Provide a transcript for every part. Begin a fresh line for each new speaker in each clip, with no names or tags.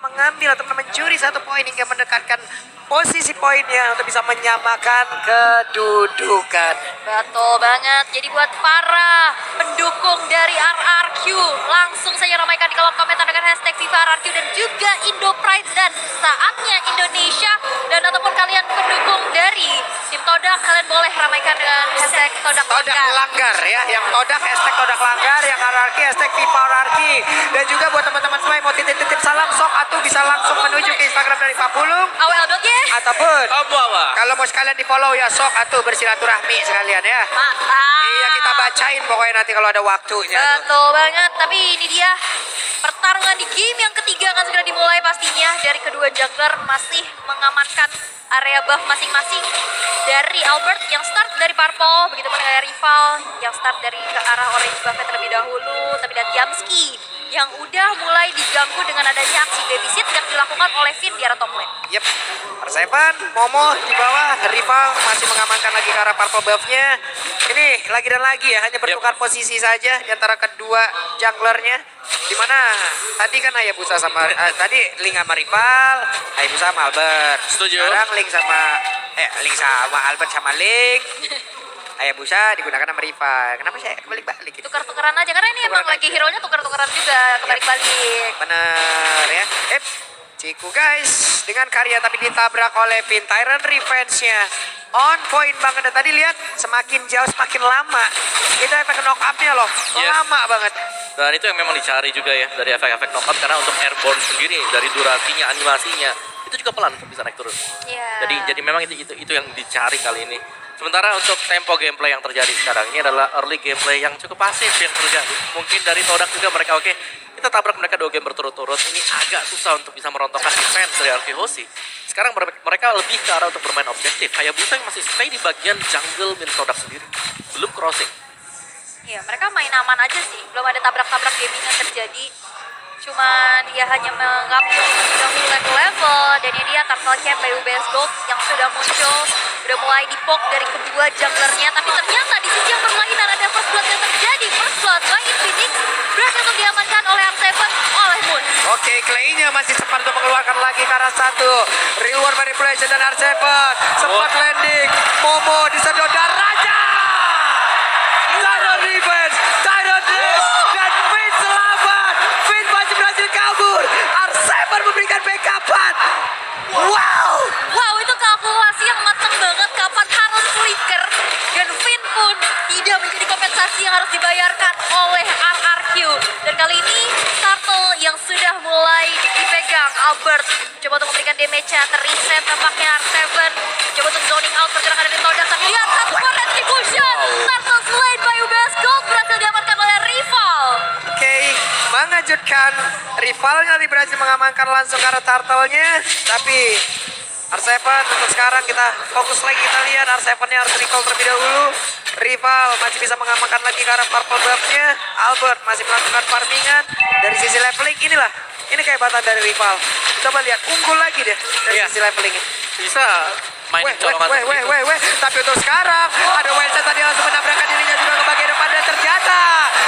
mengambil atau mencuri 1 poin hingga mendekatkan posisi poinnya untuk bisa menyamakan kedudukan.
Betul banget. Jadi buat para pendukung dari RRQ, langsung saja ramaikan di kolom komentar dengan hashtag FIFA RRQ dan juga Indo Pride dan saatnya Indonesia, dan ataupun kalian pendukung dari tim Todak, kalian boleh ramaikan dengan hashtag Todak
Langgar ya, yang Todak hashtag Todak Langgar, yang RRQ hashtag FIFA RRQ. Dan juga buat teman-teman semua yang mau titip-titip salam, sok atuh bisa langsung menuju ke Instagram dari Pak Pulung ataupun kalau mau sekalian di follow ya sok atuh bersilaturahmi sekalian ya.
Mantap.
Iya, kita bacain pokoknya nanti kalau ada waktunya.
Betul banget. Tapi ini dia pertarungan di game yang ketiga akan segera dimulai pastinya. Dari kedua jungler masih mengamankan area buff masing-masing. Dari Albert yang start dari purple, begitu pun dengan rival yang start dari ke arah orange buffnya terlebih dahulu. Tapi dan Yamski yang udah mulai diganggu dengan adanya aksi babysit yang dilakukan oleh Finn di arah top lane.
Yep, R7, Momo di bawah, rival masih mengamankan lagi ke arah purple buff-nya. Ini lagi dan lagi ya, hanya bertukar posisi saja di antara kedua junglernya. Dimana tadi kan Hayabusa sama, tadi Link sama rival, Hayabusa sama Albert.
Setuju.
Sekarang Link sama Albert sama Link. Hayabusa digunakan sama rival. Kenapa saya kebalik-balik gitu?
Tukar-tukaran aja, karena ini emang lagi hero-nya tukar-tukaran juga, kebalik-balik.
Bener ya. Ciku guys, dengan karya tapi ditabrak oleh Finn. Tyrant revenge-nya on point banget. Dan tadi lihat semakin jauh semakin lama. Itu efek knock up-nya loh, lama banget.
Dan itu yang memang dicari juga ya dari efek-efek knock up, karena untuk airborne sendiri dari durasinya, animasinya itu juga pelan untuk bisa naik turun. Jadi memang itu yang dicari kali ini. Sementara untuk tempo gameplay yang terjadi sekarang ini adalah early gameplay yang cukup pasif yang terjadi. Mungkin dari Todak juga mereka oke, kita tabrak mereka 2 game berturut-turut. Ini agak susah untuk bisa merontokkan defense dari RQ Hoshi. Sekarang mereka lebih ke arah untuk bermain objektif. Hayabusa yang masih stay di bagian jungle milik Todak sendiri, belum crossing.
Iya, mereka main aman aja sih. Belum ada tabrak-tabrak gaming yang terjadi. Cuman dia hanya mengambil level. Dan ini dia Turtle Camp by UBS Gold yang sudah muncul. Udah mulai dipok dari kedua junglernya. Tapi ternyata di sisi yang berlainan ada first blood yang terjadi. First blood by Infinix berhasil untuk diamankan oleh R7 oleh Moon.
Oke, Clay-nya masih sempat untuk mengeluarkan lagi ke arah 1. Real War Manipulation dan R7 sempat landing. Momo disedot dan Raja. Tyrant revenge, Tyrant Dash, dan Finn selamat. Finn masih berhasil kabur. R7 memberikan backupan.
Wow, itu kalkulasi yang matang banget kapan harus flicker. Dan Finn pun tidak menjadi kompensasi yang harus dibayarkan oleh RRQ. Dan kali ini Turtle yang sudah mulai dipegang Albert coba untuk memberikan damage-nya, terreset tampaknya R7 coba untuk zoning out pergerakan dari Todak, tapi lihat satu retribution. Turtle slain by UBS Gold berhasil diamankan oleh rival.
Oke, mengejutkan. Rivalnya berhasil mengamankan langsung ke arah Turtle-nya. Tapi R7 untuk sekarang kita fokus lagi, kita lihat R7-nya harus recall terlebih dahulu. Rival masih bisa mengamankan lagi ke arah purple buff-nya. Albert masih melakukan farmingan. Dari sisi leveling inilah, ini kehebatan dari rival. Coba lihat, unggul lagi deh dari sisi leveling.
Bisa main colongan.
Tapi untuk sekarang ada Wildcat tadi langsung menabrakkan dirinya juga ke bagian depan, dan ternyata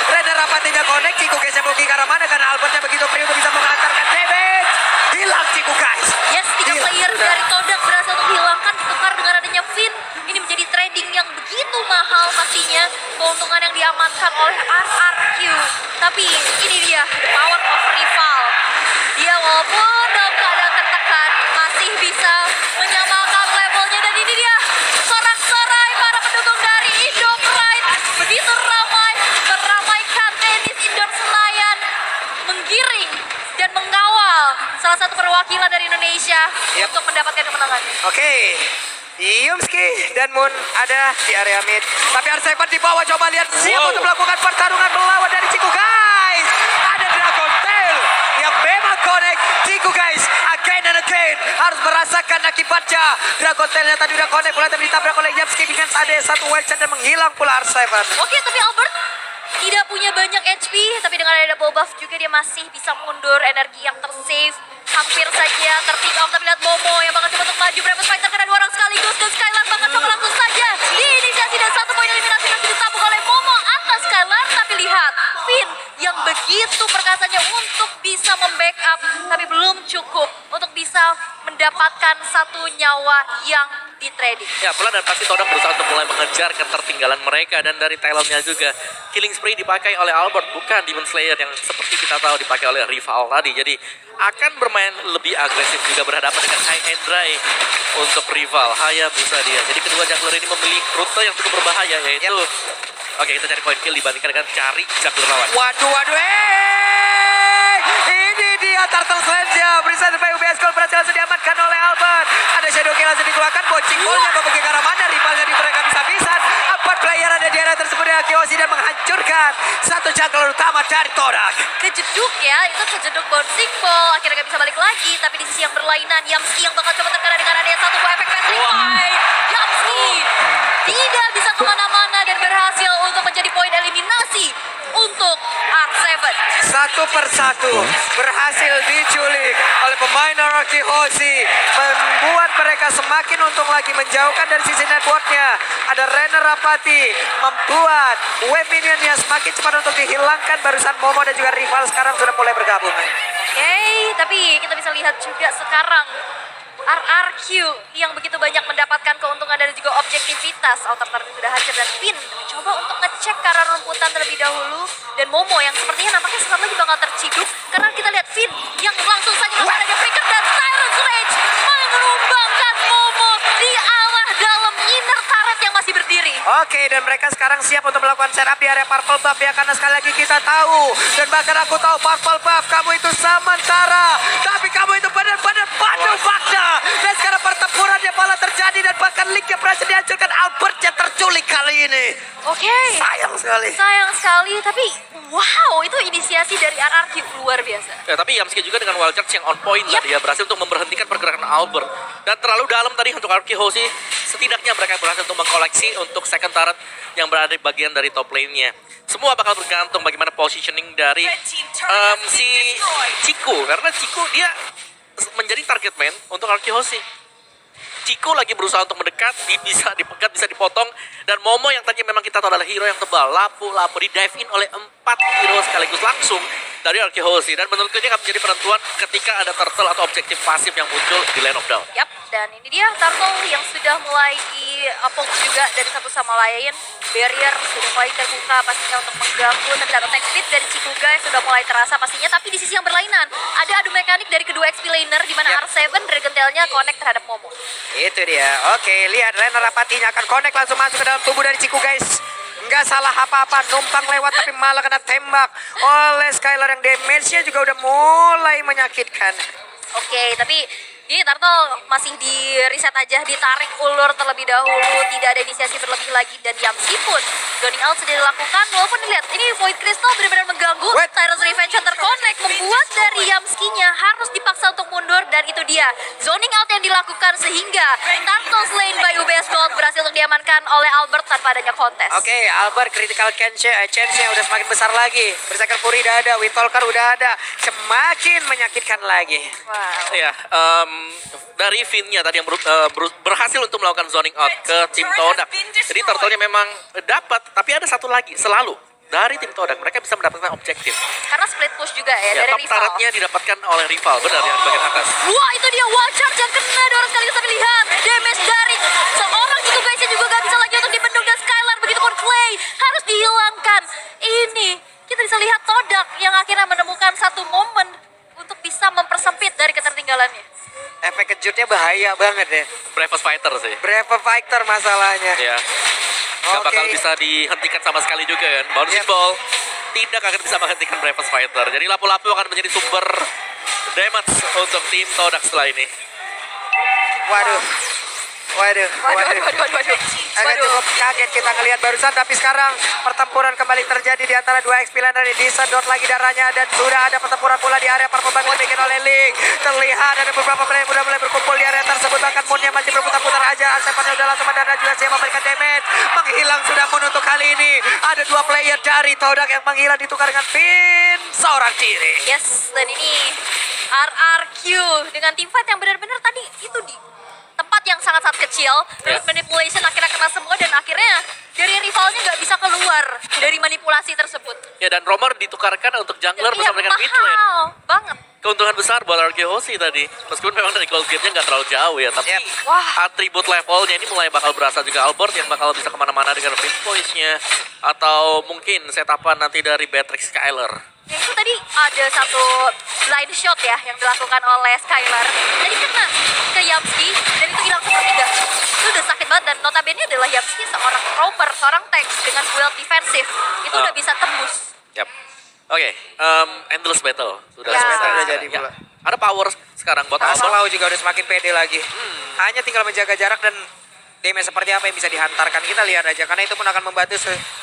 Render rapatinya connect. Ciku guys yang pergi ke arah mana karena Albertnya begitu free untuk bisa mengantarkan damage. Hilang Ciku guys.
Yes, 3 player dari Todak berhasil untuk dihilangkan, ditukar dengan adanya Finn. Ini menjadi trading yang begitu mahal pastinya. Keuntungan yang diamankan oleh RRQ. Tapi ini dia the power of rival. Dia walaupun dalam keadaan tertekan masih bisa menyamakan levelnya. Dan ini dia sorak-sorai para pendukung dari Indo Pride. Begitu ramai meramaikan tenis indoor Senayan, menggiring dan mengawal salah satu perwakilan dari Indonesia untuk mendapatkan kemenangan.
Oke, Yumski dan Moon ada di area mid. Tapi R7 di bawah, coba lihat siap untuk melakukan pertarungan melawan dari Ciku guys. Ada Dragon Tail yang memang connect. Ciku guys, again and again harus merasakan akibatnya. Dragon Tailnya tadi udah connect, mulai ditabrak oleh Yumski dengan ada satu wildcat dan menghilang pula R7.
Oke, tapi Albert tidak punya banyak HP, tapi dengan ada double buff juga dia masih bisa mundur, energi yang tersave. Hampir saja terpick off, tapi lihat Momo yang bakal coba untuk maju. Brave Fighter kena 2 orang sekaligus, dan Skylar bakal coba langsung saja diinisiasi, dan 1 poin eliminasi masih ditabung oleh Momo atas Skylar. Tapi lihat Finn yang begitu perkasanya untuk bisa membackup, tapi belum cukup cukup untuk bisa mendapatkan satu nyawa yang di trading.
Ya, pelan dan pasti Todak berusaha untuk mulai mengejar ketertinggalan mereka. Dan dari talentnya juga, Killing Spree dipakai oleh Albert, bukan Demon Slayer yang seperti kita tahu dipakai oleh rival tadi. Jadi akan bermain lebih agresif juga berhadapan dengan High and Dry untuk rival Hayabusa dia. Jadi kedua jungler ini memilih rute yang cukup berbahaya, yaitu oke, kita cari point kill dibandingkan dengan cari jungler lawan.
Waduh, ini dia Turtle Sledge-nya. Berisa sampai UBS Gold berhasil langsung diamankan oleh Albert. Ada Shadow Kill langsung dikeluarkan, bouncing ball-nya pergi ke arah mana, rivalnya mereka bisa-bisan. 4 player ada di area tersebut dengan Kyoshi dan menghancurkan satu jungler utama dari Todak.
Kejeduk ya, itu kejeduk bouncing ball. Akhirnya gak bisa balik lagi, tapi di sisi yang berlainan, Yamski yang bakal coba terkena dengan adanya satu buah efek Petrify. Yamski tidak bisa kemana-mana dan berhasil untuk menjadi poin eliminasi untuk R7.
Satu persatu berhasil diculik oleh pemain Araki Hoshi, membuat mereka semakin untung lagi menjauhkan dari sisi networknya. Ada Renner Rapati membuat wave minionnya semakin cepat untuk dihilangkan. Barusan Momo dan juga rival sekarang sudah mulai bergabung.
Oke, tapi kita bisa lihat juga sekarang RRQ yang begitu banyak mendapatkan keuntungan dan juga objektivitas. Outer turret sudah hancur dan Pin mencoba untuk ngecek ke arah rumputan terlebih dahulu. Dan Momo yang sepertinya nampaknya sesaat lagi bakal terciduk. Karena kita lihat Pin yang langsung saja melakukan ada flicker dan Tyrant Sledge menumbangkan Momo di arah dalam inner turret yang masih berdiri.
Oke, dan mereka sekarang siap untuk melakukan setup di area Purple Buff ya. Karena sekali lagi kita tahu, dan bahkan aku tahu Purple Buff, kamu itu sementara. Tapi kamu itu benar-benar batu fakta. Dan sekarang pertempurannya malah terjadi dan bahkan League berhasil dihancurkan. Albertnya terculik kali ini.
Oke.
Sayang sekali.
Sayang sekali, tapi wow, itu inisiasi dari RRQ luar biasa.
Ya, tapi Yamski juga dengan wild charge yang on point tadi ya, berhasil untuk memberhentikan pergerakan Albert. Dan terlalu dalam tadi untuk Araki Hoshi, setidaknya mereka berhasil untuk mengkoleksi untuk second turret yang berada di bagian dari top lane-nya. Semua bakal bergantung bagaimana positioning dari si Chico, karena Chico dia menjadi target man untuk Araki Hoshi. Chico lagi berusaha untuk mendekat, bisa dipegat, bisa dipotong. Dan Momo yang tadinya memang kita tahu adalah hero yang tebal, lapu di dive in oleh 4 hero sekaligus langsung dari Araki Hoshi. Dan menurutku ini akan menjadi penentuan ketika ada turtle atau objektif pasif yang muncul di Lane of Dawn.
Yap, dan ini dia turtle yang sudah mulai di-apok juga dari satu sama lain. Barrier sudah mulai terbuka pastinya untuk mengganggu, tapi ada attack speed dari Chikuga yang sudah mulai terasa pastinya. Tapi di sisi yang berlainan, ada adu mekanik dari kedua XP laner di mana R7 Dragon Tail-nya connect terhadap Momo.
Itu dia. Oke, lihat Renner Rapatinya akan connect langsung masuk ke dalam tubuh dari Chico, guys. Nggak salah apa-apa, numpang lewat tapi malah kena tembak oleh Skylar yang damage-nya juga udah mulai menyakitkan.
Oke, tapi ini Turtle masih di reset aja, ditarik ulur terlebih dahulu, tidak ada inisiasi berlebih lagi. Dan Yamski pun zoning out sudah dilakukan, walaupun dilihat ini Void Crystal benar-benar mengganggu. Tyrant's Revenge terconnect, membuat dari Yamski-nya harus dipaksa untuk mundur. Dan itu dia, zoning out yang dilakukan sehingga Turtle's Lane by UBS Gold berhasil untuk diamankan oleh Albert tanpa adanya kontes.
Oke, Albert critical chance-nya udah semakin besar lagi. Berserker Fury udah ada, Windtalker udah ada. Semakin menyakitkan lagi.
Wow.
Ya, dari Finn-nya tadi yang berhasil untuk melakukan zoning out ke tim Todak. Jadi turtle-nya memang dapat, tapi ada satu lagi selalu dari tim Todak. Mereka bisa mendapatkan objektif.
Karena split push juga ya, dari
top
rival.
turret-nya didapatkan oleh rival, benar yang di bagian atas.
Wah, itu dia wall charge yang kena dua orang sekali. Tapi lihat damage dari seorang Chico guys-nya juga gak bisa lagi untuk dibendung. Dan Skylar begitupun Clay harus dihilangkan. Ini kita bisa lihat Todak yang akhirnya menemukan satu momen untuk bisa mempersempit dari ketertinggalannya.
Efek kejutnya bahaya banget ya.
Bravest Fighter sih.
Brave Fighter masalahnya.
Ya. Gak
Oke.
bakal bisa dihentikan sama sekali juga kan. Bouncing ball tidak akan bisa menghentikan Bravest Fighter. Jadi lapu-lapu akan menjadi sumber damage untuk tim Todak setelah ini.
Waduh. Agak cukup kaget kita ngelihat barusan, tapi sekarang pertempuran kembali terjadi di antara dua XP laner. Disedot lagi darahnya dan sudah ada pertempuran pula di area perpembangan yang dibikin oleh Link. Terlihat ada beberapa player sudah mulai berkumpul di area tersebut, bahkan Moonnya masih berputar-putar aja. Arsepannya udah langsung mendarat juga siap memberikan damage. Menghilang sudah Moon untuk kali ini. Ada 2 player dari Todak yang menghilang ditukar dengan Pin seorang diri.
Yes, dan ini RRQ dengan team fight yang benar-benar tadi itu di tempat yang sangat-sangat kecil. Terus manipulation akhirnya kena semua dan akhirnya dari rivalnya nggak bisa keluar dari manipulasi tersebut.
Ya, dan Romer ditukarkan untuk jungler
Iya,
bersama dengan mid lane.
mahal banget.
Keuntungan besar buat Arkehosi tadi. Meskipun memang dari gold game-nya nggak terlalu jauh ya, tapi
Wah.
atribut levelnya ini mulai bakal berasa juga. Albert yang bakal bisa kemana-mana dengan Pink Voice-nya, atau mungkin setapan nanti dari Beatrix Skyler.
Ya itu tadi ada satu blind shot ya yang dilakukan oleh Skylar. Tadi kena ke Yamski dan itu hilang sepertiga. Itu udah sakit banget dan notabene adalah Yamski seorang roper, seorang tank dengan build defensif. Itu udah bisa tembus.
Yap. Oke, Endless Battle sudah
Ya.
selesai.
Udah jadi
Ya.
pula.
Ada power sekarang buat Albert.
Aslau juga udah semakin pede lagi. Hanya tinggal menjaga jarak dan damage seperti apa yang bisa dihantarkan. Kita lihat aja, karena itu pun akan membantu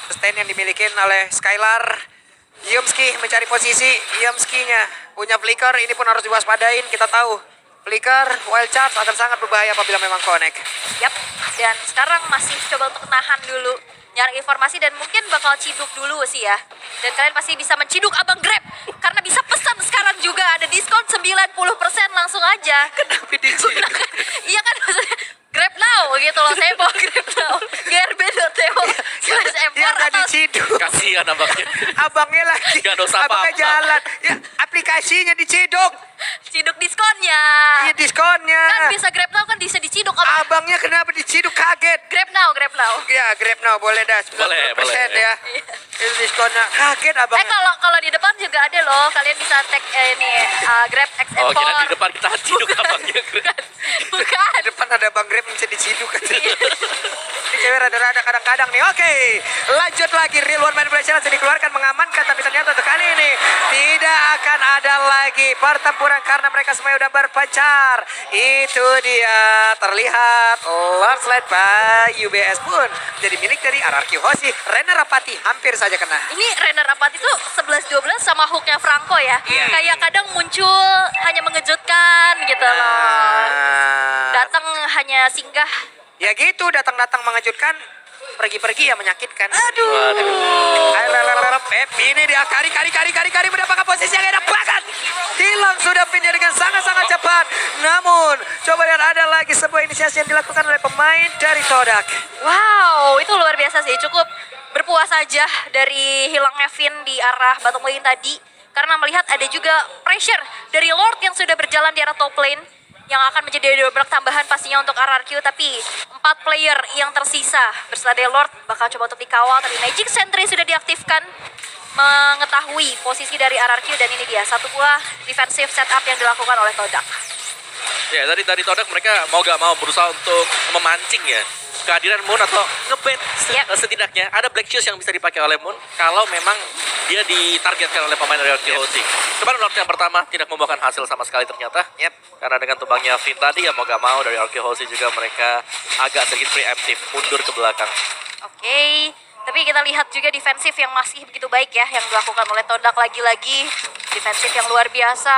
sustain yang dimiliki oleh Skylar. Yumski mencari posisi, Yumski-nya punya flicker, ini pun harus diwaspadain. Kita tahu flicker, wild charge akan sangat berbahaya apabila memang connect.
Yap, dan sekarang masih coba untuk nahan dulu, nyari informasi dan mungkin bakal ciduk dulu sih ya. Dan kalian pasti bisa menciduk Abang Grab, karena bisa pesan sekarang juga, ada diskon 90% langsung aja.
Kenapa diciduk?
Iya kan, maksudnya Grab now gitu loh, saya mau Grab now. grb.to
Dia nggak diciduk.
Kasihan abangnya.
Abangnya lagi,
Nggak dosa
abangnya
apa-apa.
jalan. Ya, aplikasinya diciduk.
Ciduk diskonnya.
Iya diskonnya.
Kan bisa Grab now kan bisa diciduk Abang.
Abangnya kenapa diciduk, kaget.
Grab now, Grab now.
Ya, Grab now boleh dah 90%
Boleh.
ya. Itu diskonnya. Kaget abang.
Kalau di depan juga ada loh, kalian bisa tag ini Grab XM4.
Oh, kira di depan kita ciduk abangnya.
Bukan.
Di depan ada Bang Grab yang bisa diciduk. Ini cewek rada-rada kadang-kadang nih. Oke, lanjut lagi. Real One Manipulation langsung dikeluarkan mengamankan. Tapi ternyata untuk kali ini tidak akan ada lagi pertempuran karena mereka semuanya udah berpencar. Itu dia terlihat landslide by UBS pun jadi milik dari RRQ Hoshi. Renner Rapati hampir saja kena.
Ini Renner Apati tuh 11-12 sama hooknya Franco ya.
Iya.
Kayak kadang muncul hanya mengejutkan gitu loh. Datang hanya singgah.
Ya gitu, datang-datang mengejutkan, pergi-pergi ya menyakitkan.
Aduh.
Ini dia kari mendapatkan posisi yang enak banget. Hilang sudah pinnya dengan sangat-sangat cepat. Namun, coba lihat ada lagi sebuah inisiasi yang dilakukan oleh pemain dari Todak.
Wow, itu luar biasa sih. Cukup berpuas saja dari hilangnya Finn di arah bottom lane tadi. Karena melihat ada juga pressure dari Lord yang sudah berjalan di arah top lane. Yang akan menjadi dobrak tambahan pastinya untuk RRQ. Tapi 4 player yang tersisa beserta dari Lord bakal coba untuk dikawal. Tapi Magic Sentry sudah diaktifkan mengetahui posisi dari RRQ. Dan ini dia satu buah defensive setup yang dilakukan oleh Todak.
Ya, dari Todak mereka mau gak mau berusaha untuk memancing ya kehadiran Moon atau ngebet setidaknya ada Black Shoes yang bisa dipakai oleh Moon kalau memang dia ditargetkan oleh pemain dari Hoshi. Cuman Lord yang pertama tidak membuahkan hasil sama sekali ternyata. Karena dengan tumbangnya Finn tadi ya mau gak mau dari Hoshi juga mereka agak sedikit preemptif mundur ke belakang.
Oke, tapi kita lihat juga defensif yang masih begitu baik ya yang dilakukan oleh Todak lagi-lagi. Defensif yang luar biasa.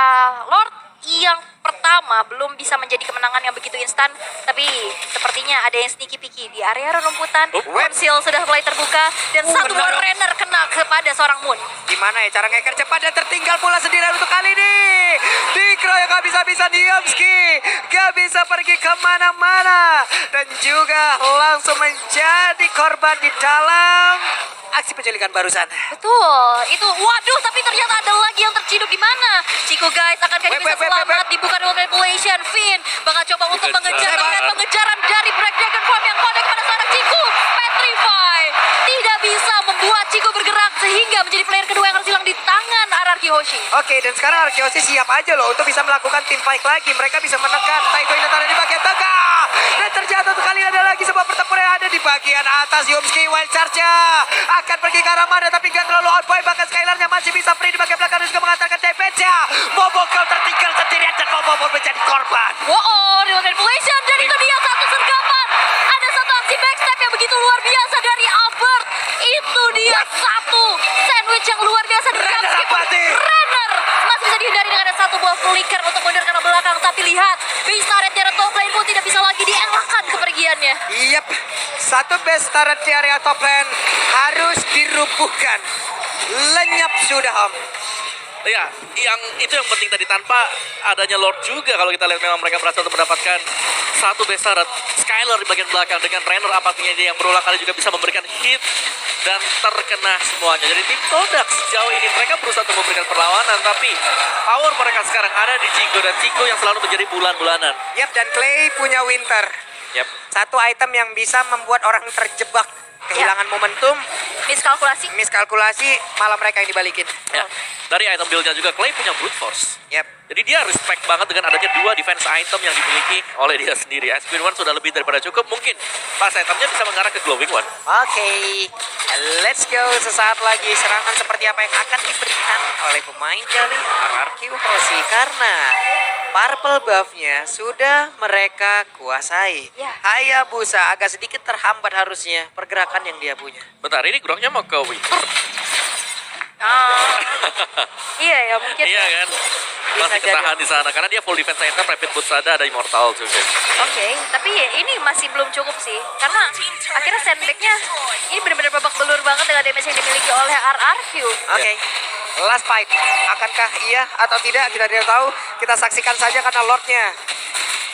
Lord yang pertama belum bisa menjadi kemenangan yang begitu instan, tapi sepertinya ada yang sneaky picky di area rumputan. Konsil sudah mulai terbuka dan satu buah Renner kena kepada seorang Moon.
Gimana ya cara ngeker cepat dan tertinggal pula sendirian untuk kali ini. Dikroyok gak bisa-bisa Yomski. Gak bisa pergi kemana-mana. Dan juga langsung menjadi korban di dalam aksi penculikan barusan.
Betul, itu waduh tapi ternyata ada lagi yang terciduk di mana? Chico guys akankah dia bisa selamat dibuka dengan manipulation? Finn bakal coba untuk mengejar pengejaran dari Black Dragon Form yang connect pada seorang Chico. Petrify tidak bisa membuat Chico bergerak sehingga menjadi player kedua yang harus hilang di tangan RRQ Hoshi.
Oke, dan sekarang RRQ Hoshi siap aja loh untuk bisa melakukan team fight lagi. Mereka bisa menekan Taito Inatara di bagian tengah. Dan terjatuh sekali ada lagi sebuah pertempuran yang ada di bagian atas. Yomski wild charge-nya akan pergi ke arah mana tapi gak terlalu on point. Bahkan Skylarnya masih bisa free di bagian belakang dan juga mengantarkan damage-nya. Mobokal tertinggal sendirian dan Momo menjadi korban.
Wow, real manipulation dan itu dia satu sergapan. Ada satu aksi backstep yang begitu luar biasa dari Albert. Itu dia satu sandwich yang luar biasa dari Renner. Masih bisa dihindari dengan ada satu buah flicker untuk mundur ke belakang. Tapi lihat, base turret dari top lane pun tidak bisa lagi dielakkan kepergiannya.
Yap, satu base turret di area top lane harus dirubuhkan. Lenyap sudah Om.
Ya, yang itu yang penting tadi, tanpa adanya Lord juga kalau kita lihat memang mereka berhasil untuk mendapatkan satu base turret. Skylar di bagian belakang dengan Rainer apatinya dia yang berulang kali juga bisa memberikan hit dan terkena semuanya. Jadi tim Todak sejauh ini mereka berusaha untuk memberikan perlawanan, tapi power mereka sekarang ada di Chico, dan Chico yang selalu menjadi bulan-bulanan.
Yap, dan Clay punya Winter.
Yap.
Satu item yang bisa membuat orang terjebak, kehilangan momentum, miskalkulasi, malah mereka yang dibalikin.
Ya, dari item build-nya juga Clay punya brute force.
Yap.
Jadi dia respect banget dengan adanya 2 defense item yang dimiliki oleh dia sendiri. Asquin One sudah lebih daripada cukup. Mungkin pas itemnya bisa mengarah ke Glowing One.
Oke, let's go. Sesaat lagi serangan seperti apa yang akan diberikan oleh pemain dari RRQ Hoshi, karena purple buff-nya sudah mereka kuasai.
Ya.
Hayabusa agak sedikit terhambat harusnya pergerakan yang dia punya.
Bentar, ini Groknya mau ke Winter.
Iya ya, mungkin.
Iya kan? Masih
jadi.
ketahan di sana karena dia full defense item, rapid boost ada Immortal juga.
Oke, tapi ini masih belum cukup sih. Karena akhirnya sandbag-nya ini benar-benar babak belur banget dengan damage yang dimiliki oleh RRQ.
Oke. Last fight, akankah iya atau tidak kita tidak tahu. Kita saksikan saja karena Lordnya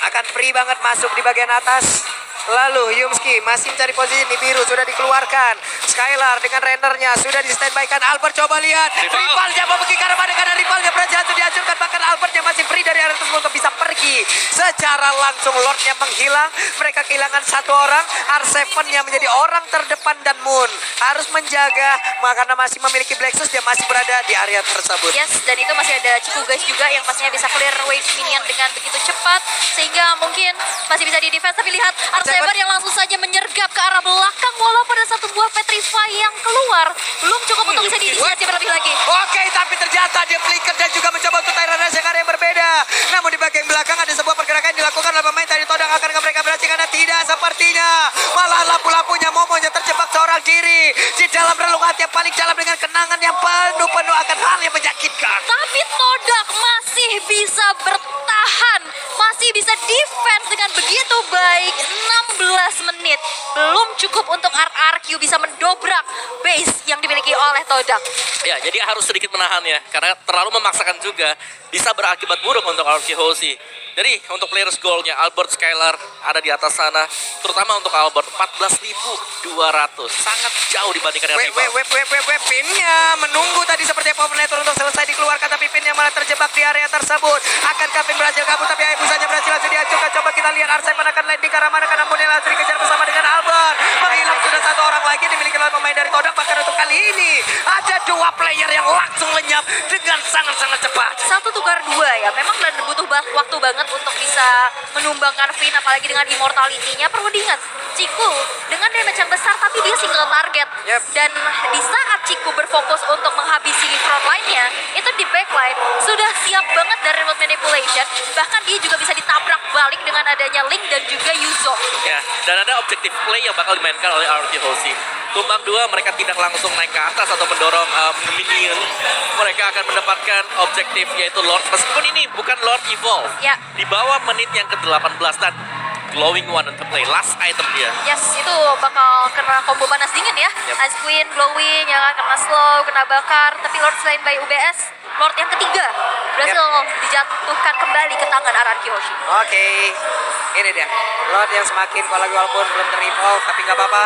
akan free banget masuk di bagian atas. Lalu Yumski masih mencari posisi di biru, sudah dikeluarkan. Skylar dengan rendernya sudah di standby-kan. Albert coba lihat, rivalnya mau pergi ke arah mana, karena rivalnya berhasil untuk dihancurkan. Bahkan Albertnya masih free dari area tersebut untuk bisa pergi secara langsung. Lordnya menghilang, mereka kehilangan satu orang. R7-nya menjadi orang terdepan, dan Moon harus menjaga karena masih memiliki Blacksus, dia masih berada di area tersebut.
Yes, dan itu masih ada Ciku guys juga yang pastinya bisa clear wave minion dengan begitu cepat, sehingga mungkin masih bisa di defense. Tapi lihat R7 yang langsung saja menyergap ke arah belakang, walaupun ada satu buah Petrify yang keluar, belum cukup untuk bisa diinisiasi berlebih lagi.
Oke, tapi ternyata dia flicker dan juga mencoba untuk Tyrannus yang area yang berbeda. Namun di bagian belakang ada sebuah pergerakan yang dilakukan oleh pemain dari Todak. Akankah mereka berhasil? Karena tidak sepertinya. Malah lampu-lampunya Momonya terjebak seorang diri di dalam relung hati yang paling dalam dengan kenangan yang penuh akan hal yang menyakitkan.
Tapi Todak masih bisa bertahan, masih bisa defense dengan begitu baik. 16 menit belum cukup untuk RRQ bisa mendobrak base yang dimiliki oleh Todak.
Ya, jadi harus sedikit menahan ya, karena terlalu memaksakan juga bisa berakibat buruk untuk RRQ Hoshi. Jadi untuk players goalnya Albert, Skylar ada di atas sana, terutama untuk Albert 14.200, sangat jauh dibandingkan dengan rival.
Pinnya menunggu tadi seperti Power Network untuk selesai dikeluarkan, tapi pinnya malah terjebak di area tersebut. Akankah Pin berhasil kabur, tapi Hayabusanya berhasil langsung dihancurkan. Coba kita lihat R7 akan landing ke arah mana, karena Moon langsung dikejar bersama dengan Albert. Menghilang sudah satu orang lagi dimiliki oleh pemain dari Todak. Bahkan untuk kali ini ada 2 player yang langsung lenyap dengan sangat-sangat cepat.
1 tukar 2 ya, memang dan butuh waktu banget untuk bisa menumbangkan Finn, apalagi dengan immortality-nya. Perlu diingat, Ciku dengan damage yang besar tapi dia single target.
Yep.
Dan di saat Ciku berfokus untuk menghabisi front line-nya, itu di backline sudah siap banget dari remote manipulation. Bahkan dia juga bisa ditabrak balik dengan adanya Link dan juga Yuzo.
Ya, dan ada objektif play yang bakal dimainkan oleh RRQ Hoshi. Tumbang 2 mereka tidak langsung naik ke atas atau mendorong minion. Mereka akan mendapatkan objektif yaitu Lord. Meskipun ini bukan Lord Evolve.
Ya.
Di bawah menit yang ke-18 dan Glowing One untuk play last item dia.
Yes, itu bakal kena combo panas dingin ya.
Yep.
Ice Queen, Glowing, ya kan, kena slow, kena bakar. Tapi Lord selain by UBS, Lord yang ketiga berhasil dijatuhkan kembali ke tangan RRQ Hoshi.
Oke, ini dia Lord yang semakin lagi walaupun belum ter-evolve, tapi nggak apa-apa.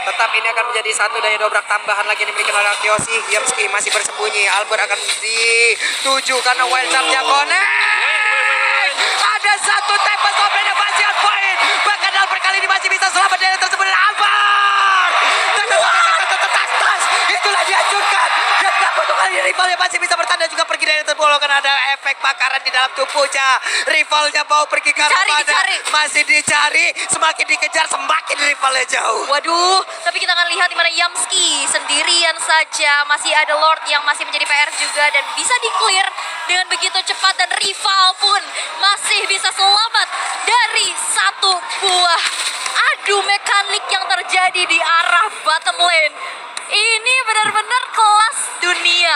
Tetap ini akan menjadi satu daya dobrak tambahan lagi yang dimiliki oleh Kyoshi. Yamski masih bersembunyi. Albert akan dituju karena wild charge-nya connect. Ada satu Tempest of Blade yang masih on point. Bahkan Albert kali ini masih bisa selamat dari tersebut. Dan Albert itulah dihancurkan. Dan gak butuh kali rivalnya masih bisa bertanda juga pergi dari tersebut. Karena ada efek bakaran di dalam tubuhnya. Rivalnya mau pergi ke arah mana, masih dicari. Semakin dikejar semakin rivalnya jauh.
Waduh, tapi kita akan lihat di mana Yamski sendirian saja. Masih ada Lord yang masih menjadi PR juga dan bisa di-clear dengan begitu cepat. Dan rival pun masih bisa selamat dari satu buah adu mekanik yang terjadi di arah bottom lane. Ini benar-benar kelas dunia.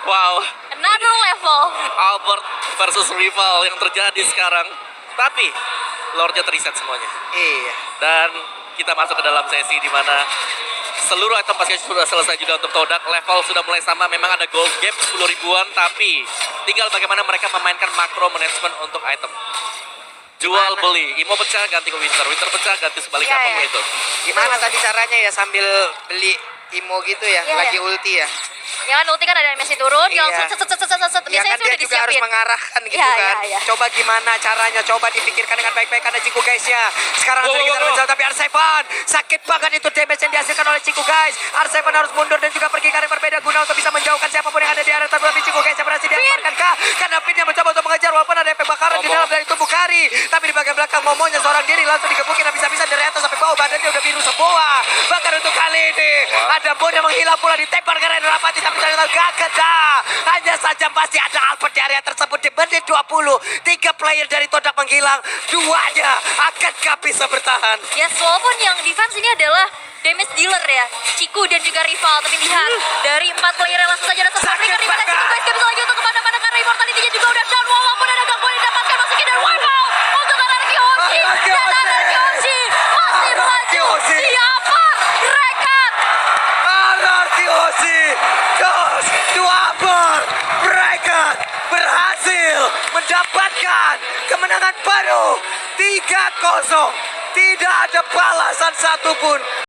Wow.
Another level.
Albert versus rival yang terjadi sekarang. Tapi Lordnya teriset semuanya.
Iya.
Dan kita masuk ke dalam sesi di mana seluruh item pasti sudah selesai juga untuk Todak. Level sudah mulai sama, memang ada gold gap 10 ribuan, tapi tinggal bagaimana mereka memainkan makro management untuk item. Jual beli, Imo pecah ganti ke Winter, Winter pecah ganti sebaliknya apapun itu.
Gimana tadi caranya ya sambil beli Imo gitu ya, lagi ulti ya?
Ya kan ulti kan ada animasi turun, dia langsung set.
Ya
Biasanya
kan dia
sudah
juga harus
disiapin.
mengarahkan gitu
Iya,
kan.
iya.
Coba gimana caranya, coba dipikirkan dengan baik-baik karena Ciku guys ya. Sekarang sudah kita menjauh tapi R7 sakit banget itu damage yang dihasilkan oleh Ciku guys. R7 harus mundur dan juga pergi ke arah yang berbeda guna untuk bisa menjauhkan siapapun yang ada di area tapi Ciku guys yang berhasil diamankan kah? Karena Finnya mencoba untuk mengejar walaupun ada efek bakaran di dalam dari tubuh Kari. Tapi di bagian belakang Momonya seorang diri langsung digebukin habis-habisan dari atas sampai bawah, badannya udah biru semua. Bahkan untuk kali ini ada Bon yang menghilang pula ditempel ke arena Rapati tapi ternyata gagal. Hanya saja masih ada Albert di area tersebut di menit 20. 3 player dari Todak menghilang, duanya akankah bisa bertahan?
Yes, walaupun yang defense ini adalah damage dealer ya, Ciku dan juga rival. Tapi lihat dari 4 player yang langsung saja datang
Sakit
di mana
banget.
Ciku guys gak bisa lagi untuk kemana-mana karena immortality-nya juga udah down. Walaupun ada gangguan yang didapatkan masukin dan wipe out untuk Anarki Hoshi. Dan Anarki Hoshi masih maju. Siapa? Rekat.
Anarki Hoshi, Dos, Duaber, mereka berhasil mendapatkan kemenangan baru 3-0. Tidak ada balasan satupun.